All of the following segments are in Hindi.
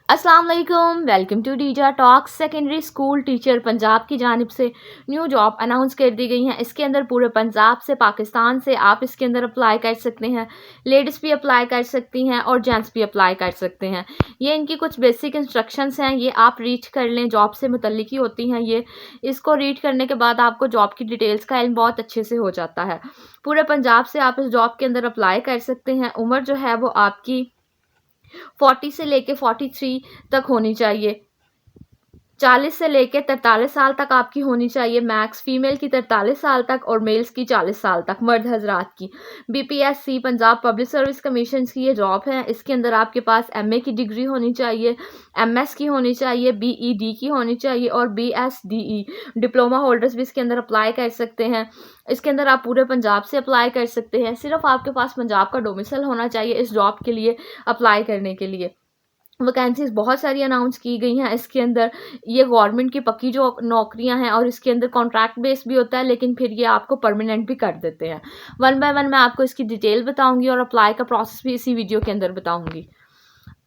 अस्सलाम वालेकुम, वेलकम टू डीजा talk. Secondary school teacher Punjab की जानिब से न्यू जॉब अनाउंस कर दी गई हैं। इसके अंदर पूरे पंजाब से, पाकिस्तान से आप इसके अंदर अप्लाई कर सकते हैं। लेडीज़ भी अप्लाई कर सकती हैं और जेंट्स भी अप्लाई कर सकते हैं। ये इनकी कुछ बेसिक इंस्ट्रक्शंस हैं, ये आप रीड कर लें, जॉब से मुतल्लिक ही होती हैं ये। इसको रीड करने के बाद आपको जॉब की डिटेल्स का इल्म बहुत अच्छे से हो जाता है। पूरे पंजाब से आप इस जॉब के अंदर अप्लाई कर सकते हैं। उम्र जो है वो आपकी 40 से लेके 43 तक होनी चाहिए। 40 से लेके 43 साल तक आपकी होनी चाहिए मैक्स। फीमेल की 43 साल तक और मेल्स की 40 साल तक, मर्द हजरात की। BPSC Punjab public service commission की ये जॉब है। इसके अंदर आपके पास एमए की डिग्री होनी चाहिए, एमएस की होनी चाहिए, बीईडी की होनी चाहिए और बीएसडीई डिप्लोमा होल्डर्स भी इसके अंदर अप्लाई कर सकते हैं। इसके अंदर आप पूरे पंजाब से अप्लाई कर सकते हैं। सिर्फ आपके पास पंजाब का डोमिसाइल होना चाहिए इस जॉब के लिए अप्लाई करने के लिए। वैकेंसीज बहुत सारी अनाउंस की गई हैं इसके अंदर। ये गवर्नमेंट की पक्की जो नौकरियां हैं और इसके अंदर कॉन्ट्रैक्ट बेस भी होता है, लेकिन फिर ये आपको परमानेंट भी कर देते हैं। वन बाय वन मैं आपको इसकी डिटेल बताऊंगी और अप्लाई का प्रोसेस भी इसी वीडियो के अंदर बताऊंगी।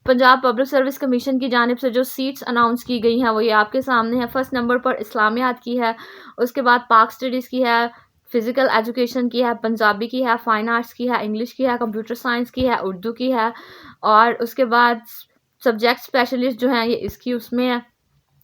पंजाब पब्लिक सर्विस कमीशन की जानिब से जो सीट्स अनाउंस की गई हैं वो ये आपके सामने है। फर्स्ट नंबर पर इस्लामियात की है, उसके बाद पाक स्टडीज़ की है, फिजिकल एजुकेशन की है, पंजाबी की है, फाइन आर्ट्स की है, इंग्लिश की है, कंप्यूटर साइंस की है, उर्दू की है और उसके बाद सब्जेक्ट स्पेशलिस्ट जो हैं ये इसकी उसमें है।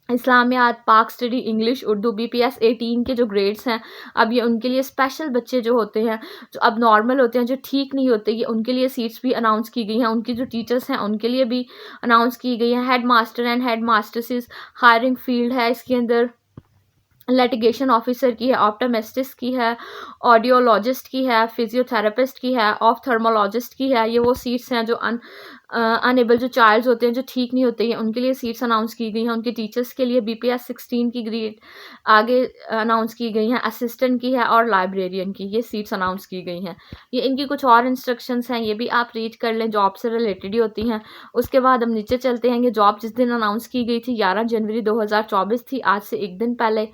इस्लामियात, पाक स्टडी, इंग्लिश, उर्दू, बीपीएस 18 के जो ग्रेड्स हैं, अब ये उनके लिए स्पेशल बच्चे जो होते हैं, जो अब नॉर्मल होते हैं, जो ठीक नहीं होते, ये उनके लिए सीट्स भी अनाउंस की गई हैं। उनकी जो टीचर्स हैं उनके लिए भी अनाउंस की गई हैं। Head master and head masters hiring field है इसके अंदर। लिटिगेशन ऑफिसर की है, ऑप्टोमेस्टिस्ट की है, ऑडियोलॉजिस्ट की है, फिजियोथेरेपिस्ट की है, ऑफ्थल्मोलॉजिस्ट की है। ये वो सीट्स हैं जो अनएबल जो चाइल्ड्स होते हैं, जो ठीक नहीं होते हैं, उनके लिए सीट्स अनाउंस की गई हैं। उनके टीचर्स के लिए बीपीएस 16 की ग्रेड आगे अनाउंस की गई हैं। असिस्टेंट की है और लाइब्रेरियन की ये सीट्स अनाउंस की गई हैं। ये इनकी कुछ और इंस्ट्रक्शंस हैं, ये भी आप रीड कर लें, जॉब से रिलेटेड ही होती हैं। उसके बाद हम नीचे चलते हैं। ये जॉब जिस दिन अनाउंस की गई थी 11 जनवरी 2024 थी, आज से एक दिन पहले।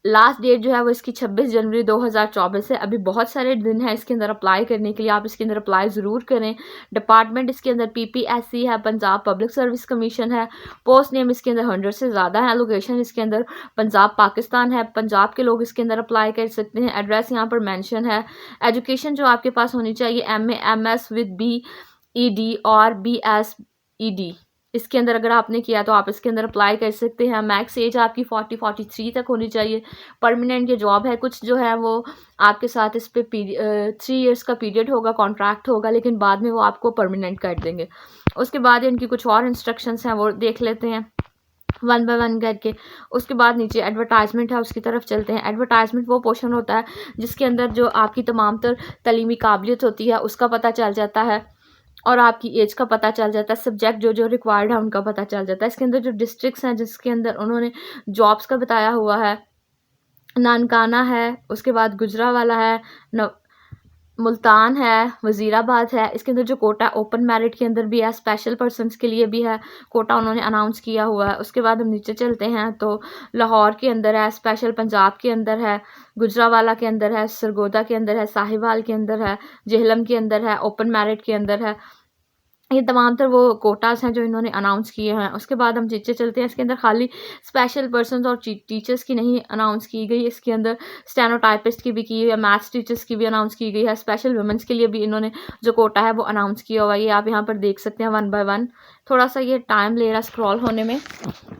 लास्ट डेट जो है वो इसकी 26 जनवरी 2024 है। अभी बहुत सारे दिन हैं इसके अंदर अप्लाई करने के लिए, आप इसके अंदर अप्लाई ज़रूर करें। डिपार्टमेंट इसके अंदर पीपीएससी है, पंजाब पब्लिक सर्विस कमीशन है। पोस्ट नेम इसके अंदर 100 से ज़्यादा है। लोकेशन इसके अंदर पंजाब पाकिस्तान है। पंजाब के लोग इसके अंदर अप्लाई कर सकते हैं। एड्रेस यहाँ पर मैंशन है। एजुकेशन जो आपके पास होनी चाहिए एमए, एमएस विद बीईडी और बीएसईडी। इसके अंदर अगर आपने किया तो आप इसके अंदर अप्लाई कर सकते हैं। मैक्स एज आपकी 43 तक होनी चाहिए। परमानेंट ये जॉब है। कुछ जो है वो आपके साथ इस पे 3 इयर्स का पीरियड होगा, कॉन्ट्रैक्ट होगा, लेकिन बाद में वो आपको परमानेंट कर देंगे। उसके बाद इनकी कुछ और इंस्ट्रक्शंस हैं वो देख लेते हैं वन बाय वन करके। उसके बाद नीचे एडवर्टाइजमेंट है, उसकी तरफ चलते हैं। एडवर्टाइजमेंट वो पोर्शन होता है जिसके अंदर जो आपकी तमाम तर तलीमी काबिलियत होती है उसका पता चल जाता है और आपकी एज का पता चल जाता है। सब्जेक्ट जो जो रिक्वायर्ड है उनका पता चल जाता है। इसके अंदर जो डिस्ट्रिक्ट्स हैं जिसके अंदर उन्होंने जॉब्स का बताया हुआ है, नानकाना है, उसके बाद गुजरावाला है, मुल्तान है, वज़ीराबाद है। इसके अंदर जो कोटा ओपन मेरिट के अंदर भी है, स्पेशल पर्सनस के लिए भी है कोटा, उन्होंने अनाउंस किया हुआ है। उसके बाद हम नीचे चलते हैं तो लाहौर के अंदर है, स्पेशल पंजाब के अंदर है, गुजरावाला के अंदर है, सरगोदा के अंदर है, साहिवाल के अंदर है, जेहलम के अंदर है, ओपन मेरिट के अंदर है। ये तमाम तर वो कोटास हैं जो इन्होंने अनाउंस किए हैं। उसके बाद हम नीचे चलते हैं। इसके अंदर खाली स्पेशल पर्सन्स और टीचर्स की नहीं अनाउंस की गई, इसके अंदर स्टेनोटाइपिस्ट की भी की हुई है, मैथ्स टीचर्स की भी अनाउंस की गई है। स्पेशल वुमेंस के लिए भी इन्होंने जो कोटा है वो अनाउंस किया हुआ है। ये आप यहाँ पर देख सकते हैं वन बाय वन। थोड़ा सा ये टाइम ले रहा है स्क्रॉल होने में।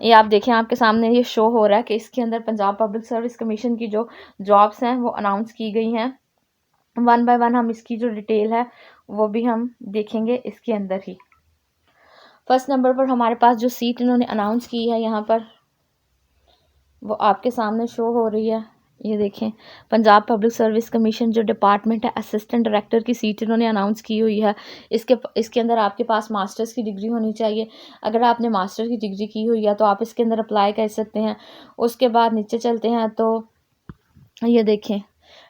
ये आप देखें, आपके सामने ये शो हो रहा है कि इसके अंदर पंजाब पब्लिक सर्विस कमीशन की जो जॉब्स हैं वो अनाउंस की गई हैं। वन बाय वन हम इसकी जो डिटेल है वो भी हम देखेंगे इसके अंदर ही। फर्स्ट नंबर पर हमारे पास जो सीट इन्होंने अनाउंस की है यहाँ पर वो आपके सामने शो हो रही है। ये देखें, पंजाब पब्लिक सर्विस कमीशन जो डिपार्टमेंट है, असिस्टेंट डायरेक्टर की सीट इन्होंने अनाउंस की हुई है। इसके अंदर आपके पास मास्टर्स की डिग्री होनी चाहिए। अगर आपने मास्टर की डिग्री की हुई है तो आप इसके अंदर अप्लाई कर सकते हैं। उसके बाद नीचे चलते हैं तो ये देखें,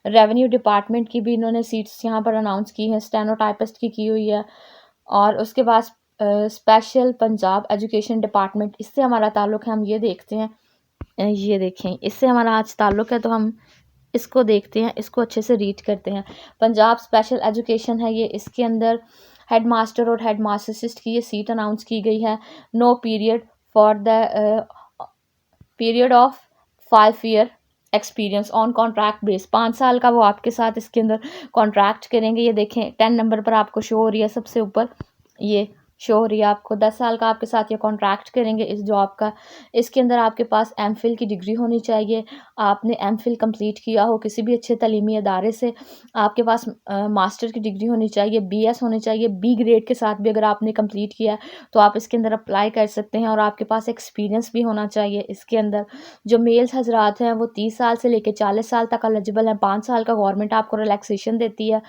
रेवेन्यू डिपार्टमेंट की भी इन्होंने सीट्स यहाँ पर अनाउंस की हैं, स्टेनोटाइपिस्ट की हुई है। और उसके बाद स्पेशल पंजाब एजुकेशन डिपार्टमेंट, इससे हमारा ताल्लुक़ है, हम ये देखते हैं। ये देखें, इससे हमारा आज ताल्लुक़ है तो हम इसको देखते हैं, इसको अच्छे से रीड करते हैं। पंजाब स्पेशल एजुकेशन है ये, इसके अंदर हेड मास्टर और हेड मास्टरसिस्ट की ये सीट अनाउंस की गई है। No period for the period of 5 year experience on contract base, 5 साल का वो आपके साथ इसके अंदर कॉन्ट्रैक्ट करेंगे। ये देखें 10 नंबर पर आपको शो हो रही है, सबसे ऊपर ये शो हो रही है आपको, 10 साल का आपके साथ ये कॉन्ट्रैक्ट करेंगे इस जॉब का। इसके अंदर आपके पास एमफिल की डिग्री होनी चाहिए, आपने एमफिल कंप्लीट किया हो किसी भी अच्छे तालीमी अदारे से, आपके पास मास्टर की डिग्री होनी चाहिए, बीएस होनी चाहिए, बी ग्रेड के साथ भी अगर आपने कंप्लीट किया है तो आप इसके अंदर अप्लाई कर सकते हैं, और आपके पास एक्सपीरियंस भी होना चाहिए इसके अंदर। जो मेल्स हजरात हैं वो 30 साल से लेकर 40 साल तक एलिजिबल हैं। 5 साल का गवर्नमेंट आपको रिलैक्सेशन देती है,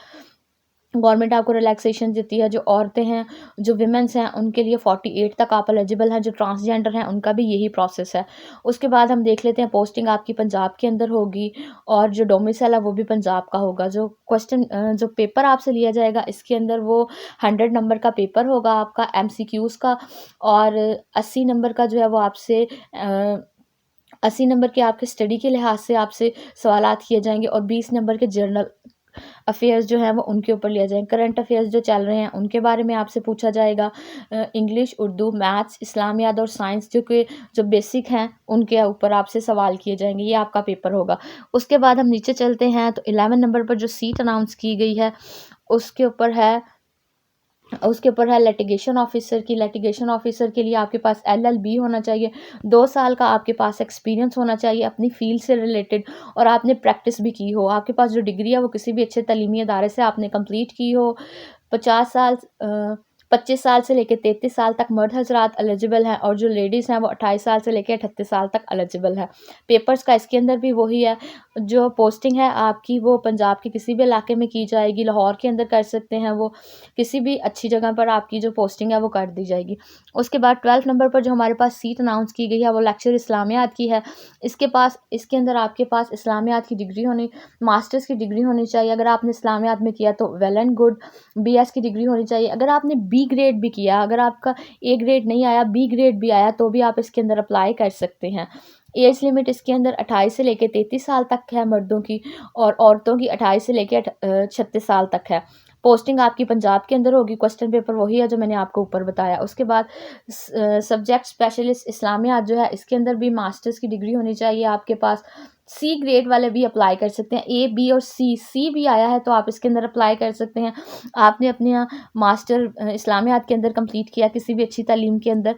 गवर्नमेंट आपको रिलैक्सेशन देती है। जो औरतें हैं, जो विमेंस हैं, उनके लिए 48 तक आप एलिजिबल हैं। जो ट्रांसजेंडर हैं उनका भी यही प्रोसेस है। उसके बाद हम देख लेते हैं पोस्टिंग आपकी पंजाब के अंदर होगी, और जो डोमिसाइल है वो भी पंजाब का होगा। जो क्वेश्चन जो पेपर आपसे लिया जाएगा इसके अंदर वो 100 नंबर का पेपर होगा आपका MCQs का, और 80 नंबर का जो है वो आपसे 80 नंबर के आपके स्टडी के लिहाज से आपसे सवालात किए जाएंगे, और 20 नंबर के जर्नल अफेयर्स जो हैं वो उनके ऊपर लिया जाएंगे। करंट अफेयर्स जो चल रहे हैं उनके बारे में आपसे पूछा जाएगा। इंग्लिश, उर्दू, मैथ्स, इस्लामियात और साइंस जो बेसिक हैं उनके ऊपर आपसे सवाल किए जाएंगे। ये आपका पेपर होगा। उसके बाद हम नीचे चलते हैं तो 11 नंबर पर जो सीट अनाउंस की गई है उसके ऊपर है लिटिगेशन ऑफिसर की। लिटिगेशन ऑफिसर के लिए आपके पास LLB होना चाहिए, 2 साल का आपके पास एक्सपीरियंस होना चाहिए अपनी फील्ड से रिलेटेड, और आपने प्रैक्टिस भी की हो। आपके पास जो डिग्री है वो किसी भी अच्छे तालीमी अदारे से आपने कंप्लीट की हो। 25 साल से लेकर 33 साल तक मर्द हजरात एलिजिबल हैं, और जो लेडीज़ हैं वो 28 साल से लेकर 38 साल तक एलिजिबल है। पेपर्स का इसके अंदर भी वही है। जो पोस्टिंग है आपकी वो पंजाब के किसी भी इलाके में की जाएगी, लाहौर के अंदर कर सकते हैं, वो किसी भी अच्छी जगह पर आपकी जो पोस्टिंग है वो कर दी जाएगी। उसके बाद 12 नंबर पर जो हमारे पास सीट अनाउंस की गई है वो लेक्चर इस्लामियात की है। इसके अंदर आपके पास इस्लामियात की डिग्री होनी, मास्टर्स की डिग्री होनी चाहिए। अगर आपने इस्लामियात में किया तो वेल एंड गुड। BS की डिग्री होनी चाहिए। अगर आपने बी ग्रेड भी किया, अगर आपका A ग्रेड नहीं आया, B ग्रेड भी आया, तो भी आप इसके अंदर अप्लाई कर सकते हैं। एज लिमिट इसके अंदर 28 से लेकर 33 साल तक है मर्दों की, और औरतों की 28 से लेकर 36 साल तक है। पोस्टिंग आपकी पंजाब के अंदर होगी। क्वेश्चन पेपर वही है जो मैंने आपको ऊपर बताया। उसके बाद सब्जेक्ट स्पेशलिस्ट इस्लामियात जो है इसके अंदर भी मास्टर्स की डिग्री होनी चाहिए आपके पास। C ग्रेड वाले भी अप्लाई कर सकते हैं। A, B और C भी आया है तो आप इसके अंदर अप्लाई कर सकते हैं। आपने अपने मास्टर इस्लामियात के अंदर कंप्लीट किया किसी भी अच्छी तालीम के अंदर,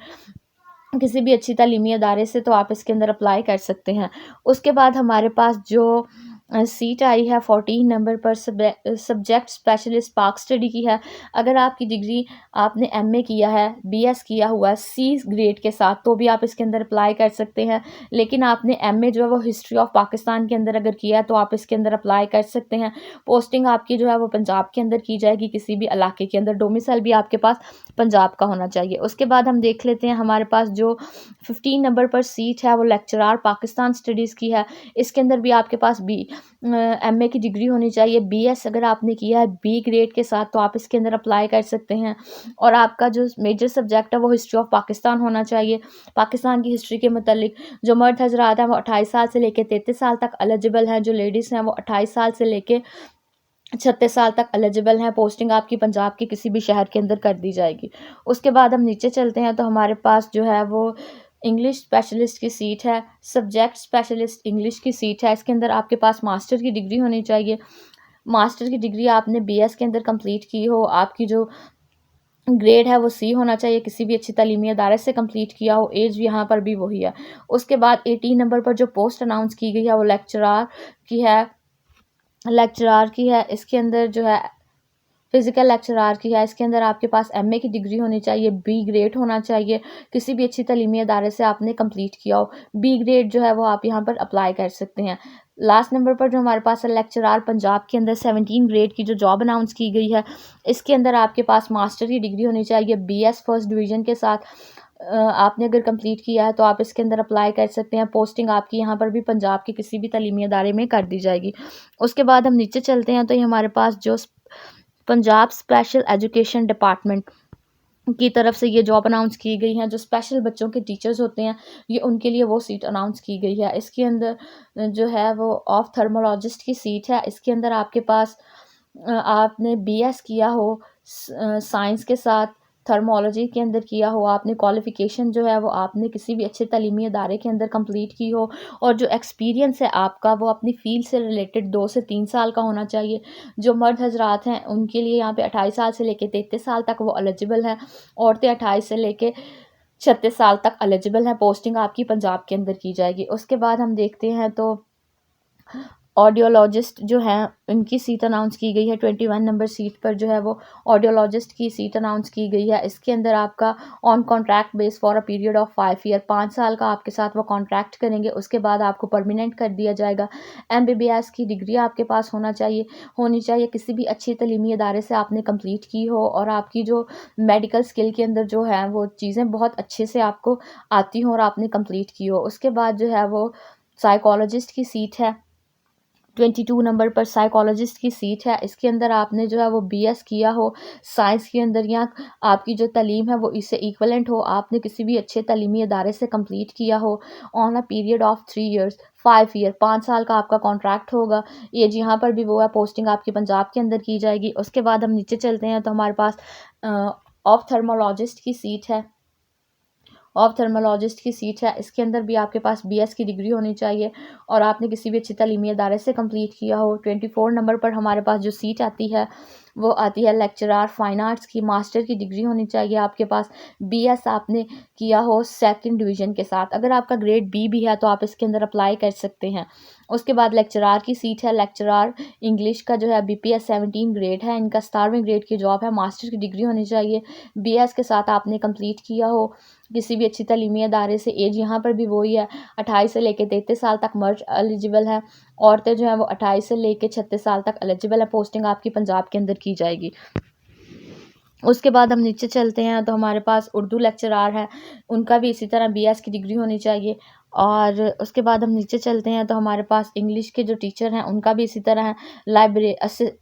किसी भी अच्छी तालीमी अदारे से, तो आप इसके अंदर अप्लाई कर सकते हैं। उसके बाद हमारे पास जो सीट आई है 14 नंबर पर सब्जेक्ट स्पेशलिस्ट पाक स्टडी की है। अगर आपकी डिग्री आपने MA किया है, BS किया हुआ है C ग्रेड के साथ, तो भी आप इसके अंदर अप्लाई कर सकते हैं। लेकिन आपने MA जो है वो हिस्ट्री ऑफ पाकिस्तान के अंदर अगर किया है तो आप इसके अंदर अप्लाई कर सकते हैं। पोस्टिंग आपकी जो है वो पंजाब के अंदर की जाएगी, किसी भी इलाके के अंदर। डोमिसाइल भी आपके पास पंजाब का होना चाहिए। उसके बाद हम देख लेते हैं हमारे पास जो 15 नंबर पर सीट है वो लेक्चरार पाकिस्तान स्टडीज़ की है। इसके अंदर भी आपके पास MA की डिग्री होनी चाहिए। BS अगर आपने किया है B ग्रेड के साथ तो आप इसके अंदर अप्लाई कर सकते हैं, और आपका जो मेजर सब्जेक्ट है वो हिस्ट्री ऑफ पाकिस्तान होना चाहिए। पाकिस्तान की हिस्ट्री के मतलब जो मर्द हजरात हैं वो 28 साल से लेकर 33 साल तक एलिजिबल हैं। जो लेडीज़ हैं वो 28 साल से लेकर 36 साल तक एलिजिबल हैं। पोस्टिंग आपकी पंजाब के किसी भी शहर के अंदर कर दी जाएगी। उसके बाद हम नीचे चलते हैं तो हमारे पास जो है वो इंग्लिश स्पेशलिस्ट की सीट है, सब्जेक्ट स्पेशलिस्ट इंग्लिश की सीट है। इसके अंदर आपके पास मास्टर की डिग्री होनी चाहिए। मास्टर की डिग्री आपने BS के अंदर कंप्लीट की हो, आपकी जो ग्रेड है वो C होना चाहिए, किसी भी अच्छी तालीमी अदारे से कंप्लीट किया हो। एज भी यहाँ पर भी वही है। उसके बाद 18 नंबर पर जो पोस्ट अनाउंस की गई है वो लेक्चरार की है। इसके अंदर जो है फिजिकल लेक्चरार की है। इसके अंदर आपके पास MA की डिग्री होनी चाहिए, B ग्रेड होना चाहिए, किसी भी अच्छी तालीमी अदारे से आपने कंप्लीट किया हो। B ग्रेड जो है वो आप यहाँ पर अप्लाई कर सकते हैं। लास्ट नंबर पर जो हमारे पास है लेक्चरार पंजाब के अंदर 17 ग्रेड की जो जॉब अनाउंस की गई है, इसके अंदर आपके पास मास्टर की डिग्री होनी चाहिए BS फर्स्ट डिवीज़न के साथ। आपने अगर कंप्लीट किया है तो आप इसके अंदर अप्लाई कर सकते हैं। पोस्टिंग आपकी यहाँ पर भी पंजाब के किसी भी तालीमी अदारे में कर दी जाएगी। उसके बाद हम नीचे चलते हैं तो ये हमारे पास जो पंजाब स्पेशल एजुकेशन डिपार्टमेंट की तरफ से ये जॉब अनाउंस की गई हैं। जो स्पेशल बच्चों के टीचर्स होते हैं ये उनके लिए वो सीट अनाउंस की गई है। इसके अंदर जो है वो ऑफ थर्मोलॉजिस्ट की सीट है। इसके अंदर आपके पास आपने BS किया हो साइंस के साथ थर्मोलॉजी के अंदर किया हो, आपने क्वालिफ़िकेशन जो है वो आपने किसी भी अच्छे तालीमी इदारे के अंदर कंप्लीट की हो, और जो एक्सपीरियंस है आपका वो अपनी फ़ील्ड से रिलेटेड 2 से 3 साल का होना चाहिए। जो मर्द हज़रात हैं उनके लिए यहाँ पे 28 साल से लेके 33 साल तक वो एलिजिबल हैं। औरतें 28 से लेके 36 साल तक एलिजिबल हैं। पोस्टिंग आपकी पंजाब के अंदर की जाएगी। उसके बाद हम देखते हैं तो ऑडियोलॉजिस्ट जो हैं उनकी सीट अनाउंस की गई है। 21 नंबर सीट पर जो है वो ऑडियोलॉजिस्ट की सीट अनाउंस की गई है। इसके अंदर आपका on contract base for a period of 5 year, 5 साल का आपके साथ वो कॉन्ट्रैक्ट करेंगे। उसके बाद आपको परमानेंट कर दिया जाएगा। MBBS की डिग्री आपके पास होनी चाहिए। किसी भी अच्छी तलीमी इदारे से आपने कंप्लीट की हो, और आपकी जो मेडिकल स्किल के अंदर जो है वो चीज़ें बहुत अच्छे से आपको आती हों और आपने कंप्लीट की हो। उसके बाद जो है वो साइकोलॉजिस्ट की सीट है। 22 नंबर पर साइकोलॉजिस्ट की सीट है। इसके अंदर आपने जो है वो BS किया हो साइंस के अंदर, या आपकी जो तालीम है वो इससे इक्वलेंट हो, आपने किसी भी अच्छे तालीमी इदारे से कंप्लीट किया हो on a period of 3 years, 5 year, 5 साल का आपका कॉन्ट्रैक्ट होगा। एज यहाँ पर भी वो है, पोस्टिंग आपकी पंजाब के अंदर की जाएगी। उसके बाद हम नीचे चलते हैं तो हमारे पास ऑप्थल्मोलॉजिस्ट की सीट है। ऑप्थल्मोलॉजिस्ट की सीट है। इसके अंदर भी आपके पास BS की डिग्री होनी चाहिए, और आपने किसी भी अच्छी तालीमी इदारे से कंप्लीट किया हो। 24 नंबर पर हमारे पास जो सीट आती है वो आती है लेक्चरार फाइन आर्ट्स की। मास्टर की डिग्री होनी चाहिए आपके पास। BS आपने किया हो 2nd डिवीज़न के साथ। अगर आपका ग्रेड B भी है तो आप इसके अंदर अप्लाई कर सकते हैं। उसके बाद लेक्चरार की सीट है। लेक्चरार इंग्लिश का जो है BPS 17 ग्रेड है, इनका 17वें ग्रेड की जॉब है। मास्टर की डिग्री होनी चाहिए। BS के साथ आपने कंप्लीट किया हो किसी भी अच्छी तालीमी अदारे से। एज यहाँ पर भी वही है, 28 से लेकर 33 साल तक मर्द एलिजिबल है। औरतें जो हैं वो 28 से लेकर 36 साल तक एलिजिबल है। पोस्टिंग आपकी पंजाब के अंदर की जाएगी। उसके बाद हम नीचे चलते हैं तो हमारे पास उर्दू लेक्चरार है, उनका भी इसी तरह BS की डिग्री होनी चाहिए। और उसके बाद हम नीचे चलते हैं तो हमारे पास इंग्लिश के जो टीचर हैं उनका भी इसी तरह है।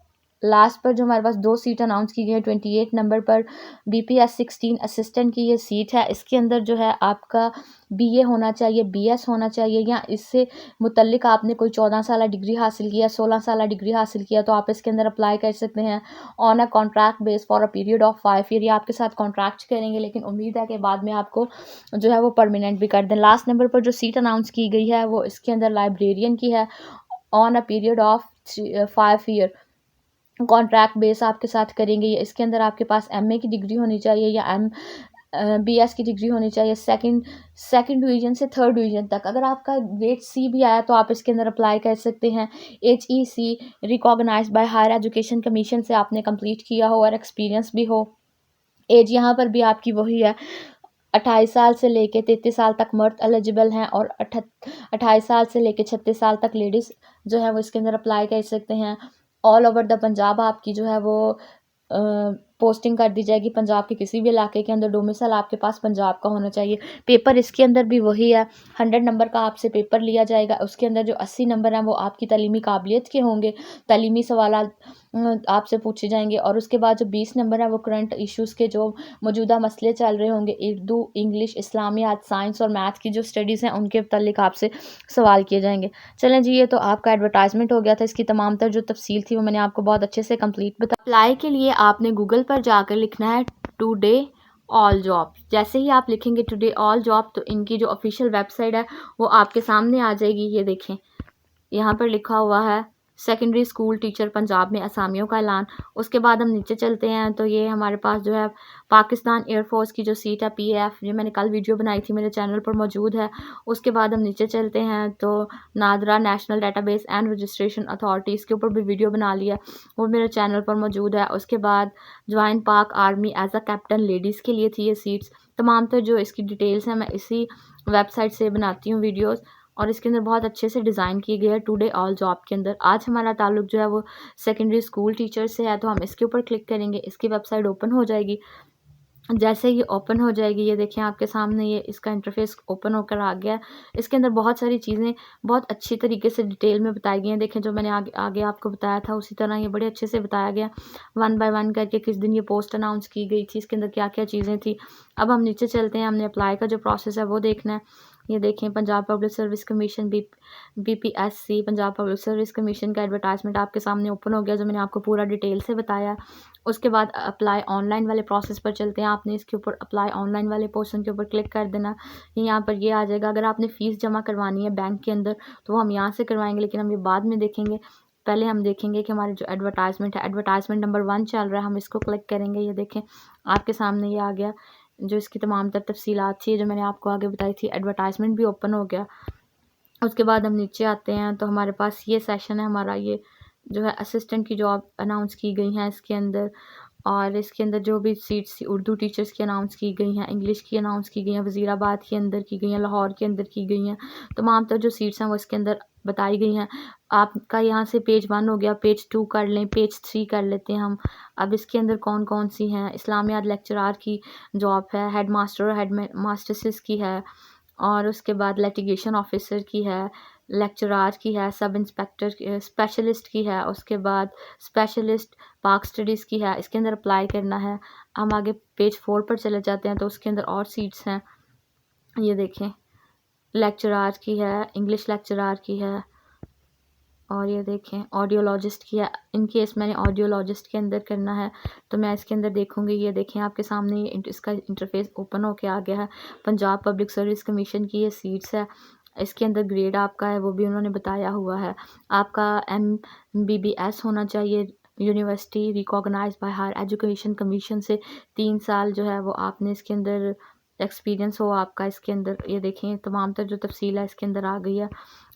लास्ट पर जो हमारे पास 2 सीट अनाउंस की गई है, 28 नंबर पर BPS 16 असिस्टेंट की ये सीट है। इसके अंदर जो है आपका BA होना चाहिए, BS होना चाहिए, या इससे मुतल्लिक आपने कोई 14 साल डिग्री हासिल किया, 16 साल डिग्री हासिल किया, तो आप इसके अंदर अप्लाई कर सकते हैं on a contract base for a period of 5 year. ये आपके साथ कॉन्ट्रैक्ट करेंगे, लेकिन उम्मीद है कि बाद में आपको जो है वो परमानेंट भी कर दें। लास्ट नंबर पर जो सीट अनाउंस की गई है वो इसके अंदर लाइब्रेरियन की है on a period of 5 year. Contract base आपके साथ करेंगे। ये इसके अंदर आपके पास MA की डिग्री होनी चाहिए, या BS की डिग्री होनी चाहिए सेकंड डिवीज़न से 3rd डिवीज़न तक। अगर आपका ग्रेड C भी आया तो आप इसके अंदर अप्लाई कर सकते हैं। HEC recognised by higher education commission से आपने कंप्लीट किया हो और एक्सपीरियंस भी हो। एज यहाँ पर भी आपकी वही है, 28 साल से लेके 33 साल तक मर्द एलिजिबल हैं, और 28 साल से लेके 36 साल तक लेडीज़ जो है वो इसके अंदर अप्लाई कर सकते हैं। ऑल ओवर द पंजाब आपकी जो है वो पोस्टिंग कर दी जाएगी। पंजाब के किसी भी इलाके के अंदर डोमिसाइल आपके पास पंजाब का होना चाहिए। पेपर इसके अंदर भी वही है, 100 नंबर का आपसे पेपर लिया जाएगा। उसके अंदर जो 80 नंबर हैं वो आपकी तालीमी काबिलियत के होंगे, तालीमी सवालात आपसे पूछे जाएंगे। और उसके बाद जो 20 नंबर है वो करंट इश्यूज़ के जो मौजूदा मसले चल रहे होंगे, उर्दू, इंग्लिश, इस्लामियात, साइंस और मैथ की जो स्टडीज़ हैं उनके मुतल्लिक आपसे सवाल किए जाएंगे। चलें जी, ये तो आपका एडवर्टाइजमेंट हो गया था। इसकी तमाम तर जो तफसील थी वो मैंने आपको बहुत अच्छे से कंप्लीट बता। अप्लाई के लिए आपने गूगल पर जाकर लिखना है टुडे ऑल जॉब। जैसे ही आप लिखेंगे टुडे ऑल जॉब तो इनकी जो ऑफिशियल वेबसाइट है वो आपके सामने आ जाएगी। ये देखें, यहाँ पर लिखा हुआ है सेकेंडरी स्कूल टीचर पंजाब में असामियों का ऐलान। उसके बाद हम नीचे चलते हैं तो ये हमारे पास जो है पाकिस्तान एयरफोर्स की जो सीट है PAF, ये मैंने कल वीडियो बनाई थी, मेरे चैनल पर मौजूद है। उसके बाद हम नीचे चलते हैं तो NADRA national database and registration authority, इसके ऊपर भी वीडियो बना लिया, वो मेरे चैनल पर मौजूद है। उसके बाद join Pak army as a captain ladies के लिए थी ये सीट्स। तमाम तो जो इसकी डिटेल्स हैं मैं इसी वेबसाइट से बनाती हूँ वीडियोज़, और इसके अंदर बहुत अच्छे से डिज़ाइन किए गए हैं टुडे ऑल जॉब के अंदर। आज हमारा ताल्लुक जो है वो सेकेंडरी स्कूल टीचर से है, तो हम इसके ऊपर क्लिक करेंगे, इसकी वेबसाइट ओपन हो जाएगी। जैसे ये ओपन हो जाएगी, ये देखें आपके सामने ये इसका इंटरफेस ओपन होकर आ गया है। इसके अंदर बहुत सारी चीज़ें बहुत अच्छी तरीके से डिटेल में बताई गई हैं। देखें, जो मैंने आगे आपको बताया था उसी तरह ये बड़े अच्छे से बताया गया, 1 बाय 1 करके किस दिन ये पोस्ट अनाउंस की गई थी, इसके अंदर क्या क्या चीज़ें थी। अब हम नीचे चलते हैं, हमने अप्लाई का जो प्रोसेस है वो देखना है। ये देखें Punjab public service commission BPSC Punjab public service commission का एडवर्टाइजमेंट आपके सामने ओपन हो गया, जो मैंने आपको पूरा डिटेल से बताया। उसके बाद अप्लाई ऑनलाइन वाले प्रोसेस पर चलते हैं। आपने इसके ऊपर अप्लाई ऑनलाइन वाले पोर्शन के ऊपर क्लिक कर देना। यहाँ पर ये आ जाएगा। अगर आपने फ़ीस जमा करवानी है बैंक के अंदर तो वो हम यहाँ से करवाएंगे, लेकिन हम ये बाद में देखेंगे। पहले हम देखेंगे कि हमारे जो एडवर्टाइजमेंट है, एडवर्टाइजमेंट नंबर 1 चल रहा है, हम इसको क्लिक करेंगे। ये देखें आपके सामने ये आ गया, जो इसकी तमाम तर तफसीलात थी जो मैंने आपको आगे बताई थी। एडवर्टाइजमेंट भी ओपन हो गया। उसके बाद हम नीचे आते हैं तो हमारे पास ये सेशन है हमारा, ये जो है असिस्टेंट की जॉब अनाउंस की गई हैं इसके अंदर। और इसके अंदर जो भी सीट्स उर्दू टीचर्स की अनाउंस की गई हैं, इंग्लिश की अनाउंस की गई हैं, वज़ीराबाद के अंदर की गई हैं, लाहौर के अंदर की गई हैं। तमाम तर जो सीट्स हैं वो इसके अंदर बताई गई हैं। आपका यहाँ से पेज 1 हो गया, पेज 2 कर लें, पेज 3 कर लेते हैं हम। अब इसके अंदर कौन कौन सी हैं, इस्लामियात लेक्चरार की जॉब है, हेड मास्टर और हेड मास्टर्स की है, और उसके बाद लिटिगेशन ऑफिसर की है, लेक्चरार की है, सब इंस्पेक्टर स्पेशलिस्ट की है, उसके बाद स्पेशलिस्ट पाक स्टडीज़ की है। इसके अंदर अप्लाई करना है। हम आगे पेज 4 पर चले जाते हैं तो उसके अंदर और सीट्स हैं। ये देखें लेक्चरार की है, इंग्लिश लेक्चरार की है, और ये देखें ऑडियोलॉजिस्ट की है। इन केस मैंने ऑडियोलॉजिस्ट के अंदर करना है तो मैं इसके अंदर देखूंगी। ये देखें आपके सामने इसका इंटरफेस ओपन होके आ गया है। पंजाब पब्लिक सर्विस कमीशन की ये सीट्स है। इसके अंदर ग्रेड आपका है वो भी उन्होंने बताया हुआ है। आपका MBBS होना चाहिए, university recognised by higher education commission से 3 साल जो है वो आपने इसके अंदर एक्सपीरियंस हो आपका इसके अंदर। ये देखें तमाम तर जो तफसील है इसके अंदर आ गई है।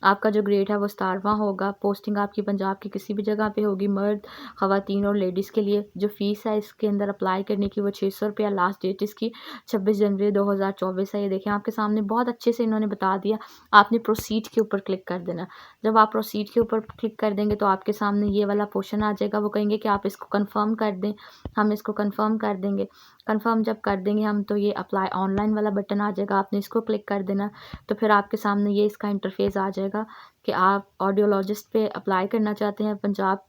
आपका जो ग्रेड है वो 17वां होगा। पोस्टिंग आपकी पंजाब की किसी भी जगह पे होगी, मर्द ख़वातीन और लेडीज़ के लिए। जो फ़ीस है इसके अंदर अप्लाई करने की वो 600 रुपया। लास्ट डेट इसकी 26 जनवरी 2024 है। ये देखें आपके सामने बहुत अच्छे से इन्होंने बता दिया। आपने प्रोसीड के ऊपर क्लिक कर देना। जब आप प्रोसीड के ऊपर क्लिक कर देंगे तो आपके सामने ये वाला पोर्शन आ जाएगा। वो कहेंगे कि आप इसको कन्फर्म कर दें, हम इसको कन्फर्म कर देंगे। कन्फर्म जब कर देंगे हम तो ये अप्लाई ऑनलाइन वाला बटन आ जाएगा, आपने इसको क्लिक कर देना। तो फिर आपके सामने ये इसका इंटरफेस आ जाएगा कि आप ऑडियोलॉजिस्ट पे अप्लाई करना चाहते हैं पंजाब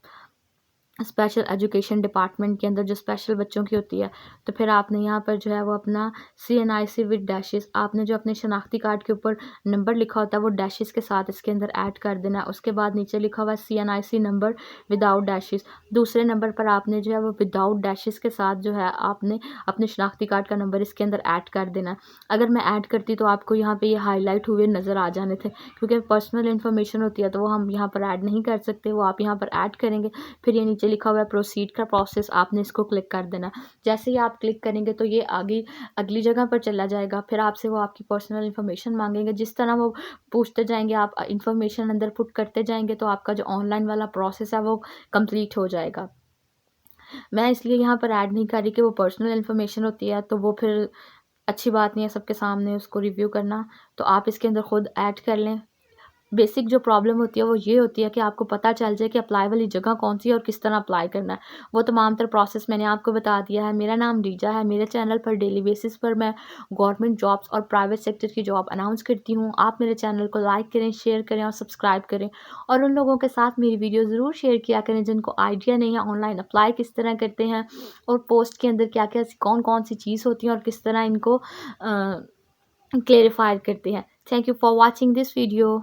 स्पेशल एजुकेशन डिपार्टमेंट के अंदर, जो स्पेशल बच्चों की होती है। तो फिर आपने यहाँ पर जो है वो अपना CNIC विद डैशेस, आपने जो अपने शनाख्ती कार्ड के ऊपर नंबर लिखा होता है वो डैशेस के साथ इसके अंदर ऐड कर देना है। उसके बाद नीचे लिखा हुआ है CNIC नंबर विदाउट डैशेस। दूसरे नंबर पर आपने जो है वो विदाउट डैशेस के साथ जो है आपने अपने शनाख्ती कार्ड का नंबर इसके अंदर ऐड कर देना है। अगर मैं ऐड करती तो आपको यहाँ पर ये हाईलाइट हुए नज़र आ जाने थे, क्योंकि पर्सनल इन्फॉर्मेशन होती है तो वो हम यहाँ पर ऐड नहीं कर सकते, वो आप यहाँ पर ऐड करेंगे। फिर ये नीचे लिखा हुआ है प्रोसीड का प्रोसेस, आपने इसको क्लिक कर देना। जैसे ही आप क्लिक करेंगे तो ये आगे अगली जगह पर चला जाएगा। फिर आपसे वो आपकी पर्सनल इन्फॉर्मेशन मांगेंगे। जिस तरह वो पूछते जाएंगे आप इन्फॉर्मेशन अंदर पुट करते जाएंगे तो आपका जो ऑनलाइन वाला प्रोसेस है वो कंप्लीट हो जाएगा। मैं इसलिए यहाँ पर ऐड नहीं कर रही कि वो पर्सनल इन्फॉर्मेशन होती है तो वो फिर अच्छी बात नहीं है सबके सामने उसको रिव्यू करना। तो आप इसके अंदर खुद ऐड कर लें। बेसिक जो प्रॉब्लम होती है वो ये होती है कि आपको पता चल जाए कि अप्लाई वाली जगह कौन सी है और किस तरह अप्लाई करना है। वो तमाम तर प्रोसेस मैंने आपको बता दिया है। मेरा नाम रीजा है। मेरे चैनल पर डेली बेसिस पर मैं गवर्नमेंट जॉब्स और प्राइवेट सेक्टर की जॉब अनाउंस करती हूँ। आप मेरे चैनल को लाइक करें, शेयर करें और सब्सक्राइब करें, और उन लोगों के साथ मेरी वीडियो ज़रूर शेयर किया करें जिनको आइडिया नहीं है ऑनलाइन अप्लाई किस तरह करते हैं और पोस्ट के अंदर क्या क्या कौन कौन सी चीज़ होती है और किस तरह इनको क्लेरिफाई करते हैं। Thank you for watching this video.